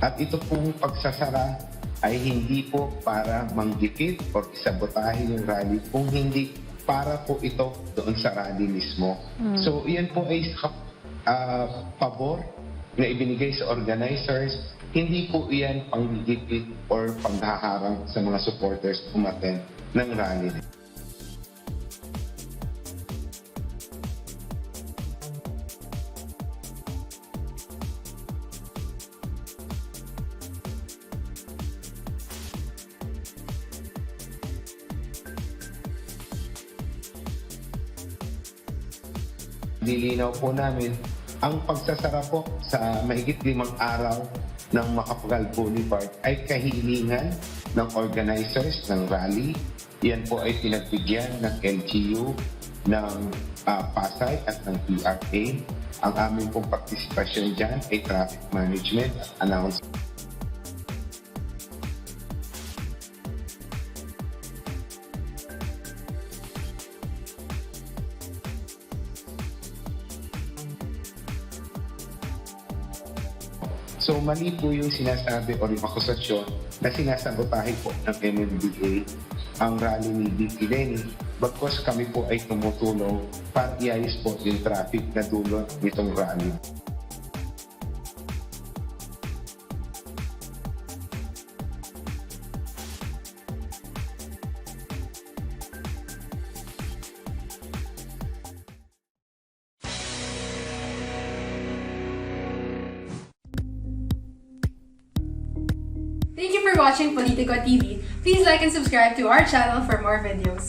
At ito pong pagsasara ay hindi po para manggipit o isabotahe yung rally, kung hindi para po ito doon sa rally mismo. So iyan po ay pabor na ibinigay sa organizers, hindi po iyan panggigipit or paghaharang sa mga supporters umattend ng rally. Nilinaw po namin ang pagsasara po sa mahigit 5 araw ng Macapagal Boulevard ay kahilingan ng organizers ng rally. Yan po ay pinagbigyan ng LGU, ng Pasay at ng PRA. Ang aming pong partisipasyon dyan ay traffic management announcement. So mali po yung sinasabi o yung akusasyon na sinasabotahe po ng MMDA ang rally ni VP Leni, bagkos kami po ay tumutulong para iayos po yung traffic na dulot nitong rally. Thank you for watching Politico TV. Please like and subscribe to our channel for more videos.